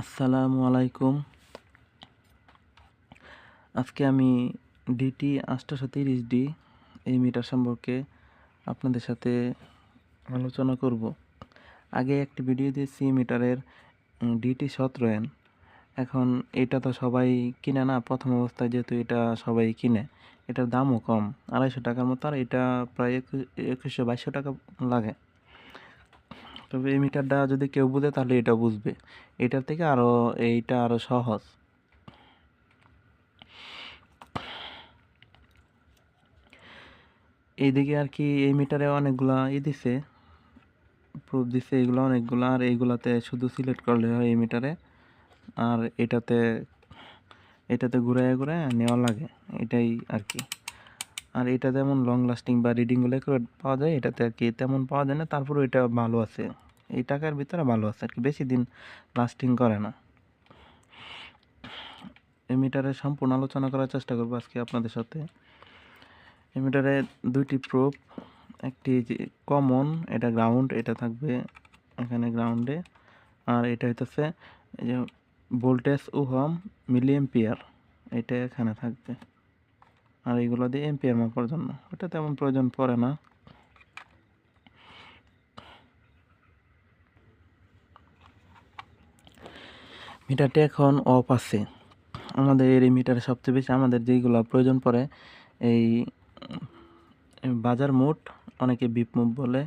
আসসালামু আলাইকুম। আজকে আমি ডিটি 830D এই মিটার সম্পর্কে আপনাদের সাথে আলোচনা করব। আগে একটি ভিডিও দিয়েছি মিটারের ডিটি 17N। এখন এটা তো সবাই কিনে না, প্রথম অবস্থায় যেহেতু এটা সবাই কিনে, এটার দামও কম, 250 টাকার মতো, আর এটা প্রায় 2100-2200 টাকা লাগে। তবে এই মিটারটা যদি কেউ বুঝে তাহলে এটা বুঝবে, এটার থেকে এইটা আরও সহজ। এইদিকে আর কি এই মিটারে অনেকগুলা দিছে, প্রুফ দিছে, এগুলো অনেকগুলো, আর এইগুলাতে শুধু সিলেক্ট করলে হয় এই মিটারে। আর এটাতে ঘুরায় ঘুরায় নেওয়া লাগে, এটাই আর কি। আর এটা যেমন লং লাস্টিং বা রিডিংগুলো করে পাওয়া যায়, এটাতে আর কি তেমন পাওয়া যায় না, তারপরেও এটা ভালো আছে, এই টাকার ভিতরে ভালো আছে আর কি, বেশি দিন লাস্টিং করে না। এই মিটারের সম্পূর্ণ আলোচনা করার চেষ্টা করবো আজকে আপনাদের সাথে। এই মিটারে দুইটি প্রুফ, একটি কমন, এটা গ্রাউন্ড, এটা থাকবে এখানে গ্রাউন্ডে, আর এটা হইতেছে এই যে ভোল্টেজ ওহম মিলি এম্পিয়ার, এটা এখানে থাকবে। আর এইগুলো দিয়ে এম্পিয়ার মাপার জন্য, ওটা তেমন প্রয়োজন পড়ে না। মিটারটি এখন অফ আছে। আমাদের এই মিটারে সবচেয়ে বেশি আমাদের যেগুলো প্রয়োজন পড়ে, এই বাজার মুড, অনেকে বিপ মুড বলে,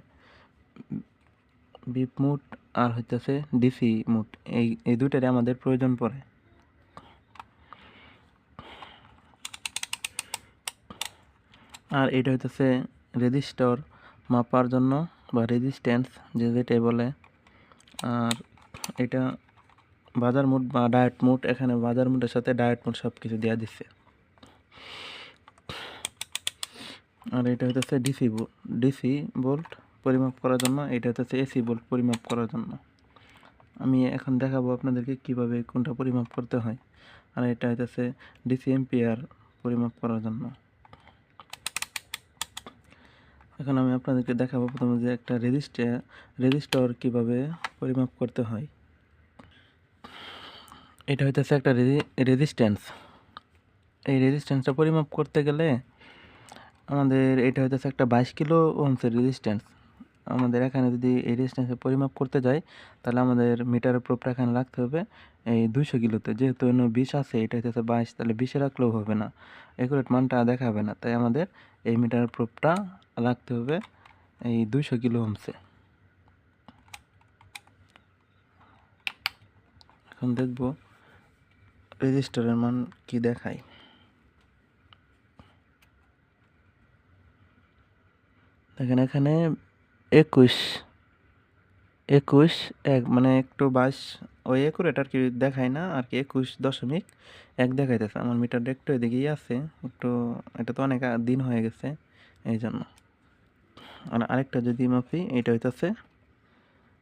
বিপ মুড আর হইতেছে ডিসি মুড, এই দুইটারই আমাদের প্রয়োজন পড়ে। আর এটা হইতেছে রেজিস্টর মাপার জন্য, বা রেজিস্ট্যান্স যেটাই বলে। আর এটা বাজার মোড বা ডায়েট মোড, এখানে বাজার মোডের সাথে ডায়েট মোড সব কিছু দেওয়া দিচ্ছে। আর এটা হইতেছে ডিসি ভোল্ট পরিমাপ করার জন্য, এটা হইতেছে এসি ভোল্ট পরিমাপ করার জন্য। আমি এখন দেখাবো আপনাদেরকে কিভাবে কোনটা পরিমাপ করতে হয়। আর এটা হইতেছে ডিসি এম্পিয়ার পরিমাপ করার জন্য। এখন আমি আপনাদেরকে দেখাবো প্রথমে যে একটা রেজিস্টর কিভাবে পরিমাপ করতে হয়। এটা হইতেছে একটা রেজিস্ট্যান্স। এই রেজিস্ট্যান্সটা পরিমাপ করতে গেলে আমাদের এটা হইতেছে একটা 22 কিলো ওহমসের রেজিস্ট্যান্স। আমাদের এখানে যদি এই রেজিস্ট্যান্সে পরিমাপ করতে যাই, তাহলে আমাদের মিটারের প্রোবটা এখানে রাখতে হবে এই 200 কিলোতে। যেহেতু 20 আছে, এটা হইতেছে 22, তাহলে 20-এ রাখলেও হবে না, একুরেট মানটা দেখাবে না। তাই আমাদের এই মিটারের প্রোবটা রাখতে হবে এই 200 কিলো ওহমসে। এখন দেখব রেজিস্টারের মান কি দেখায়। দেখেন এখানে 21 মানে একটু 22, ওই একুরেট আর কি দেখায় না আর কি, 21.1 দেখাইতেছে। আমার মিটারটা একটু এদিকেই আছে, একটু, এটা তো অনেক দিন হয়ে গেছে এই জন্য। আর আরেকটা যদি মাপি, এটা হইতেছে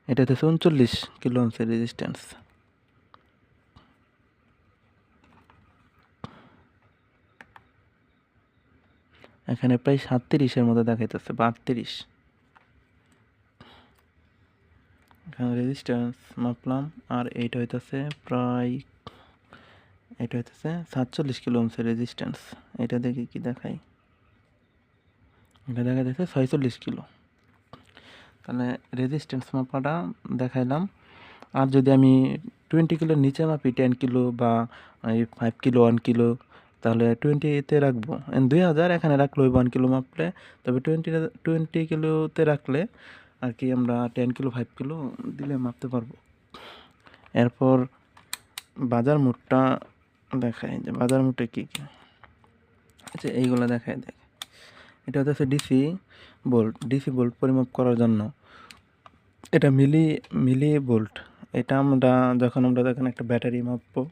39 কিলো ওহমসের রেজিস্ট্যান্স। এখানে প্রায় 37-এর মতো দেখাইতেছে, বা 38। এখানে রেজিস্ট্যান্স মাপলাম, আর এইটা হইতেছে প্রায়, এটা হইতেছে 47 কিলো ওহমসের রেজিস্ট্যান্স। এটা দেখি কি দেখাই, এটা দেখা যাচ্ছে 46 কিলো। তাহলে রেজিস্ট্যান্স মাপাটা দেখাইলাম। আর যদি আমি 20 কিলোর নিচে মাপি, 10 কিলো বা 5 কিলো, 1 কিলো, তাহলে 20-তে রাখবো। 2000 এখানে রাখলে 1 কিলো মাপলে, তবে 20 কিলোতে রাখলে আর কি আমরা 10 কিলো 5 কিলো দিলে মাপতে পারবো। এরপর বাজার মুডটা দেখায়, যে বাজার মুডে কী কী, আচ্ছা এইগুলো দেখায়। এটা হচ্ছে ডিসি ভোল্ট পরিমাপ করার জন্য। এটা মিলি ভোল্ট। এটা যখন আমরা একটা ব্যাটারি মাপবো,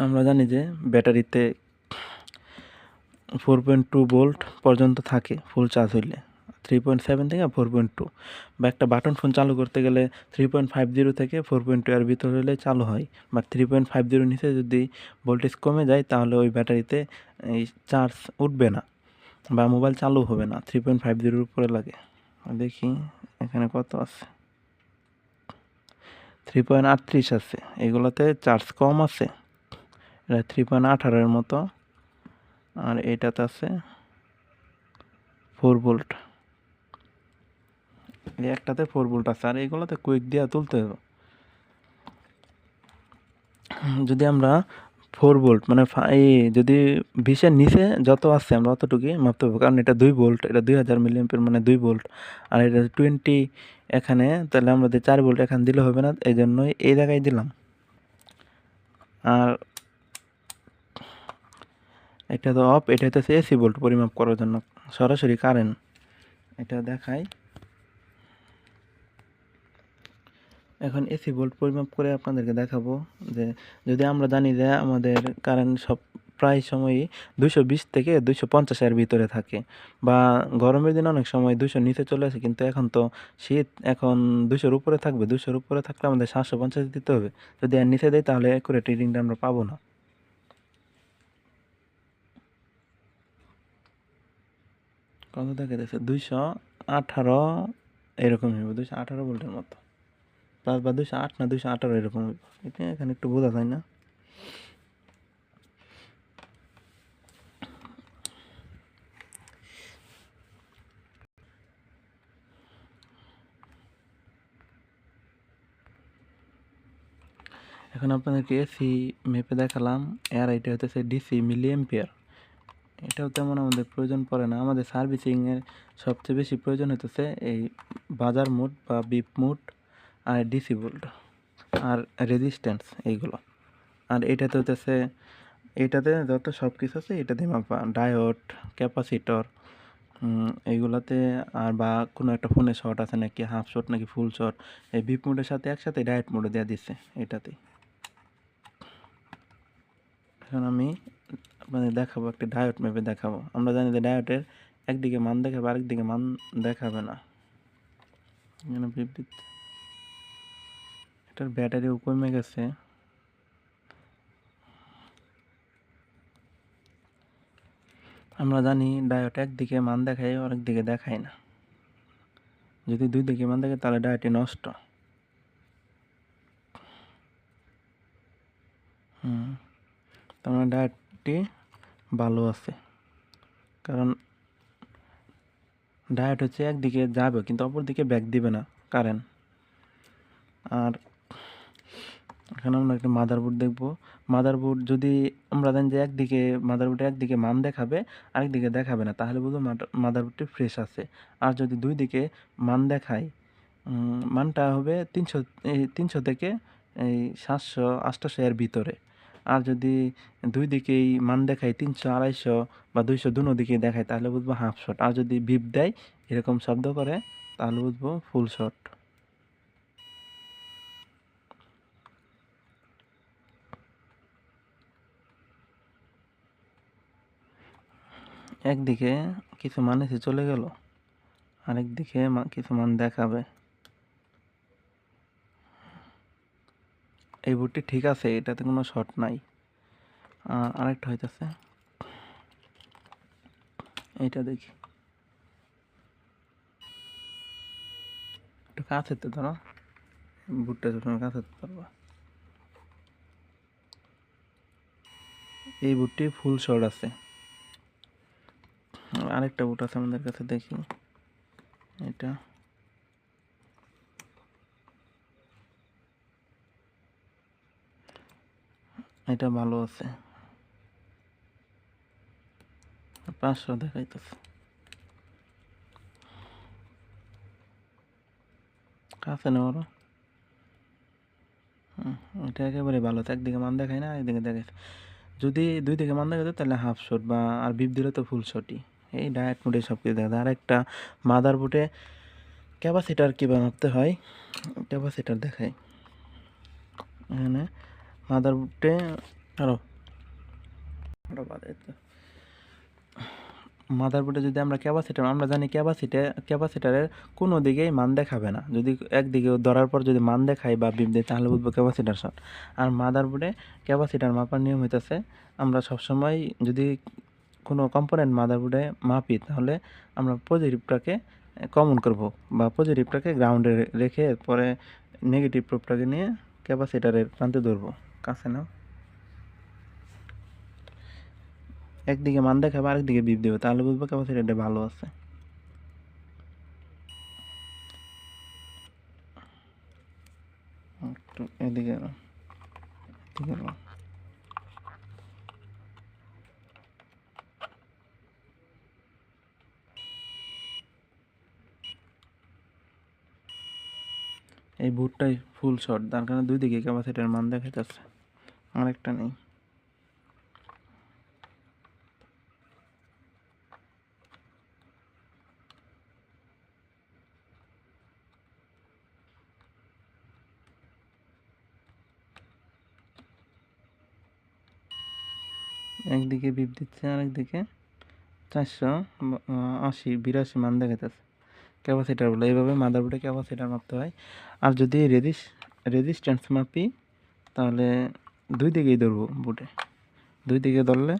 আমরা জানি যে ব্যাটারিতে 4.2 ভোল্ট পর্যন্ত থাকে ফুল চার্জ হইলে, 3.7 থেকে 4.2। বা একটা বাটন ফোন চালু করতে গেলে 3.50 থেকে 4.2 এর ভিতর হলে চালু হয়। বা 3.50 নিচে যদি ভোল্টেজ কমে যায়, তাহলে ওই ব্যাটারিতে এই চার্জ উঠবে না বা মোবাইল চালু হবে না। 3.50 উপরে লাগে। দেখি এখানে কত আছে, 3.38 আছে, এগুলোতে চার্জ কম আছে, এটা 3.18 মতো, আর এটাতে আছে 4 ভোল্ট, এই একটাতে 4 ভোল্ট আছে, আর এগুলোতে কুইক দিয়ে তুলতে হবে। যদি আমরা 4 ভোল্ট মানে এই যদি 20-এর নিচে যত আছে আমরা অতটুকুই মাপতে হবে, কারণ এটা 2 ভোল্ট, এটা 2000 মিলিঅ্যাম্পিয়ার মানে 2 ভোল্ট, আর এটা 20 এখানে, তাহলে আমরা 4 ভোল্ট এখানে দিলে হবে না, এই জন্যই এই জায়গায় দিলাম। আর এটা তো অফ, এটা হচ্ছে এসি ভোল্ট পরিমাপ করার জন্য, সরাসরি কারেন্ট এটা দেখায়। এখন এসি ভোল্ট পরিমাপ করে আপনাদেরকে দেখাবো যে যদি আমরা জানি যে আমাদের কারেন্ট সব প্রায় সময়ই 220 থেকে 250 এর ভিতরে থাকে, বা গরমের দিনে অনেক সময় 200 নিচে চলে আসে, কিন্তু এখন তো শীত, এখন 200-র উপরে থাকবে, 200-র উপরে থাকলে আমাদের 750 দিতে হবে। যদি এর নিচে দেয় তাহলে অ্যাকুরেট রিডিংটা আমরা পাবো না। কত দেখা যাচ্ছে 218 এরকম হবে, 218 ভোল্টের মতো, প্লাস বা 208 না 218 এরকম হবে। এটা এখানে একটু বোঝা যায় না। এখন আপনাদেরকে এসি মেপে দেখালাম, আর এটা হচ্ছে ডিসি মিলি এম্পিয়ার। এটাও তেমন আমাদের প্রয়োজন পড়ে না, আমাদের সার্ভিসিংয়ের সবচেয়ে বেশি প্রয়োজন হতেছে এই বাজার মোড বা বিপ মোড, আর ডিসি ভোল্ট, আর রেজিস্ট্যান্স, এইগুলো। আর এটাতে হতেছে, এটাতে যত সব কিছু আছে এটাতে মাপা, ডায়োড, ক্যাপাসিটর, এইগুলাতে, আর বা কোনো একটা ফোনে শর্ট আছে নাকি, হাফ শর্ট নাকি ফুল শর্ট, এই বিপ মোডের সাথে একসাথে ডায়োড মোডে দেওয়া দিচ্ছে এটাতেই। এখন আমি আপনাদের দেখাবো, একটা ডায়োড মেপে দেখাবো। আমরা জানি যে ডায়োডের একদিকে মান দেখাবে, আরেকদিকে মান দেখাবে না। এটার ব্যাটারিও কমে গেছে। আমরা জানি ডায়োড একদিকে মান দেখায়, আরেক দিকে দেখায় না। যদি দুই দিকে মান দেখে তাহলে ডায়োডটি নষ্ট। তার মানে ডায়োডটি ভালো আছে, কারণ ডায়োড হচ্ছে একদিকে যাবে কিন্তু অপর দিকে ব্যাক দিবে না কারেন্ট। আর এখানে আমরা একটা মাদারবোর্ড দেখব। মাদারবোর্ড যদি আমরা জানি যে একদিকে মাদারবোর্ডে একদিকে মান দেখাবে, আরেকদিকে দেখাবে না, তাহলে বুঝবো মাদারবোর্ডটি ফ্রেশ আছে। আর যদি দুই দিকে মান দেখায়, মানটা হবে 300 থেকে এই 700-800 এর ভিতরে। আর যদি দুই দিকেই মান দেখায় 300-250 বা 200 দুনো দিকেই দেখায়, তাহলে বুঝবো হাফ শট। আর যদি বিপ দেয় এরকম শব্দ করে, তাহলে বুঝবো ফুল শট। একদিকে কিছু মান এসে চলে গেল, আরেক দিকে কিছু মান দেখাবে। এই বোর্ডটি ঠিক আছে, এটাতে কোনো শর্ট নাই। আরেকটা হইতেছে এইটা, দেখি একটু কাছে তো ধরো, বুটটা যখন কাছে পারবা, এই বুটটি ফুল শর্ট আছে। আরেকটা বুট আছে আমাদের কাছে, দেখি এটা, এটা ভালো আছে, 500 দেখাইতেছে, কাছে নেওয়ারও। এটা একেবারে ভালো, একদিকে মান দেখায় না, একদিকে দেখাইছে। যদি দুই দিকে মান দেখাতো তাহলে হাফ শট, বা আর বিপ দিলে তো ফুল শটই। এই ডায়েট মোডে সব কিছু দেখা যায়। আর একটা মাদার বোর্ডে ক্যাপাসিটার কীভাবে মাপতে হয়, ক্যাপাসিটার দেখায় এখানে মাদার বোর্ডে। আরও মাদার বোর্ডে যদি আমরা ক্যাপাসিটার, আমরা জানি ক্যাপাসিটারের কোনো দিকেই মান দেখাবে না। যদি একদিকে ধরার পর যদি মান দেখায় বা বিপ দেয়, তাহলে বুঝবো ক্যাপাসিটার শর্ট। আর মাদার বোর্ডে ক্যাপাসিটার মাপার নিয়ম হইতেছে, আমরা সবসময় যদি কোনো কম্পোনেন্ট মাদারবোর্ডে মাপি, তাহলে আমরা পজিটিভটাকে কমন করব, বা পজিটিভটাকে গ্রাউন্ডে রেখে এরপরে নেগেটিভ প্রোবটাকে নিয়ে ক্যাপাসিটারের প্রান্তে ধরবো। কাছে নাও, একদিকে মান দেখাবে আরেকদিকে বিপ দেবে, তাহলে বুঝবো ক্যাপাসিটারটা ভালো আছে। একটু এদিকে নাও, এদিকে নাও। এই বুটটাই ফুল শর্ট, তার কারণে দুই দিকে ক্যাপাসিটার মান দেখাইতেছে, আরেকটা নেই। একদিকে বিপ দিচ্ছে, আরেকদিকে 480 মান দেখাইতেছে ক্যাপাসিটার বলে। এইভাবে মাদারবোর্ডে ক্যাপাসিটার মাপতে হয়। আর যদি রেজিস্ট্যান্স মাপি তাহলে দুই দিকেই ধরবো বুটে, দুই দিকে ধরলে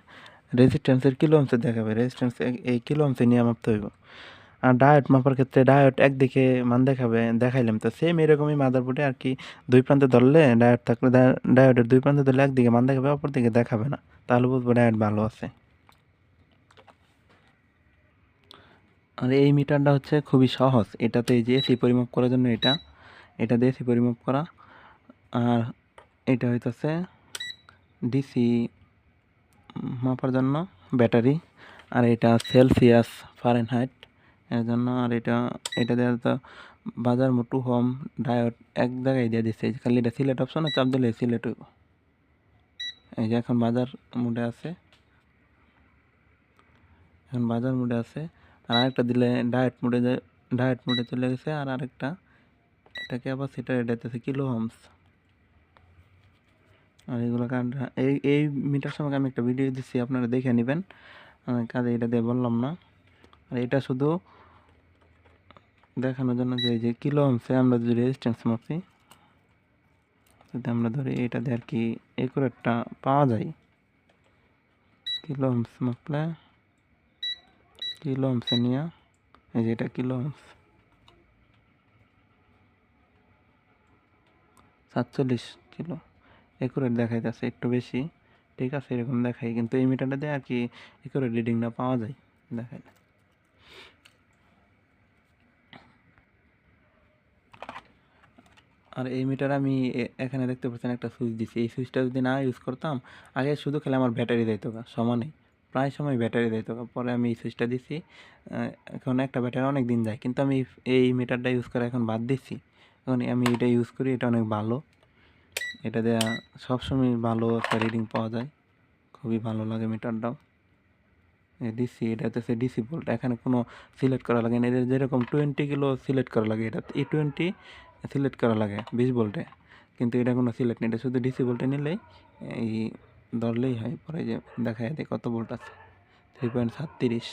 রেজিস্ট্যান্সের কিলো অংশে দেখাবে, রেজিস্ট্যান্স এই কিলো অংশে নিয়ে মাপতে হইব। আর ডায়োড মাপার ক্ষেত্রে ডায়োড একদিকে মান দেখাইলাম তো সেম এরকমই মাদারবোর্ডে আর কি, দুই প্রান্তে ধরলে ডায়োড থাকলে ডায়োডের দুই প্রান্তে ধরলে একদিকে মান দেখাবে, অপর দিকে দেখাবে না, তাহলে বুঝবো ডায়োড ভালো আছে। আর এই মিটারটা হচ্ছে খুবই সহজ, এটাতে এই যে এসি পরিমাপ করার জন্য এটা দিয়ে এসি পরিমাপ করা। আর এটা হইতেছে ডিসি মাপার জন্য ব্যাটারি, আর এটা সেলসিয়াস ফারেনহাইট এর জন্য। আর এটা দেওয়া তো বাজার মোটু হোম ডায়োড এক জায়গায় দিয়ে দিচ্ছে, খালি এটা সিলেক্ট অপশনে চাপ দিলে সিলেক্ট হইব। এই যে এখন বাজার মোডে আছে, এখন বাজার মোডে আছে। আর আরেকটা দিলে ডায়েট মোডে চলে গেছে। আর আরেকটা এটা ক্যাপাসিটার, এটা হচ্ছে কিলো হোমস। আর এগুলো এই মিটার সম্পর্কে আমি একটা ভিডিও দিচ্ছি, আপনারা দেখে নেবেন, আমি কাজে এটা দিয়ে বললাম না। আর এটা শুধু দেখানোর জন্য যে এই যে কিলো হোমসে আমরা যদি রেজিস্ট্যান্স মাপি, যদি আমরা ধরি এটা দিয়ে আর কি একুরেটটা পাওয়া যায়। কিলো হোমস মাপলে কিলো হোমসে নিয়ে এই যে এটা কিলো হোমস 47 কিলো একুরেট দেখাইতেছে, একটু বেশি, ঠিক আছে এরকম দেখাই, কিন্তু এই মিটারটা দিয়ে আর কি একুরেট রিডিংটা পাওয়া যায় দেখাইলে। আর এই মিটার আমি এখানে দেখতে পাচ্ছেন একটা সুইচ দিছি, এই সুইচটা যদি না ইউজ করতাম, আগে শুধু খেলে আমার ব্যাটারি দিত সমানে, প্রায় সময় ব্যাটারি দিত। পরে আমি এই সুইচটা দিছি, এখন একটা ব্যাটারি অনেক দিন যায়, কিন্তু আমি এই মিটারটা ইউজ করে এখন বাদ দিচ্ছি। এখন আমি এটা ইউজ করি, এটা অনেক ভালো, এটা দেওয়া সবসময় ভালো একটা রিডিং পাওয়া যায়, খুবই ভালো লাগে মিটারটাও। ডিসি, এটা হচ্ছে ডিসি ভোল্ট, এখানে কোনো সিলেক্ট করা লাগে না, এটা যেরকম 20 কিলো সিলেক্ট করা লাগে, এটা E20 সিলেক্ট করা লাগে 20 ভোল্টে, কিন্তু এটা কোনো সিলেক্ট নেই, এটা শুধু ডিসি ভোল্টে নিলেই এই ধরলেই হয়। পরে যে দেখা যায় কত ভোল্ট আছে, 3.37।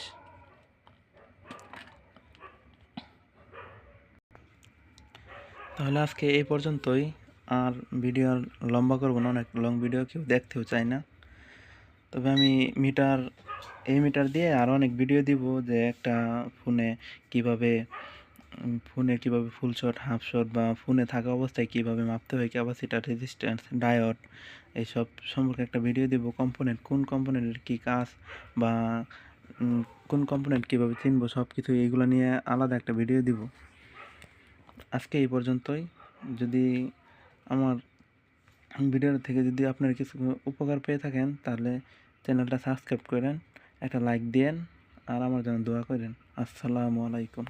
তাহলে আজকে এই পর্যন্তই, আর ভিডিও আর লম্বা করবো না, অনেক লং ভিডিও কেউ দেখতেও চায় না। তবে আমি এই মিটার দিয়ে আরও অনেক ভিডিও দিব, যে একটা ফোনে কিভাবে ফুল শট, হাফ শট বা ফোনে থাকা অবস্থায় কিভাবে মাপতে হয় ক্যাপাসিটার, রেজিস্ট্যান্স, ডায়োড, এইসব সম্পর্কে একটা ভিডিও দিব। কোন কম্পোনেন্টের কী কাজ বা কোন কম্পোনেন্ট কীভাবে চিনবো, সব কিছু এইগুলো নিয়ে আলাদা একটা ভিডিও দিব। আজকে এই পর্যন্তই। যদি আমার ভিডিও থেকে যদি আপনারা কিছু উপকার পেয়ে থাকেন, তাহলে চ্যানেলটা সাবস্ক্রাইব করেন, একটা লাইক দেন, আর আমার জন্য দোয়া করেন। আসসালামু আলাইকুম।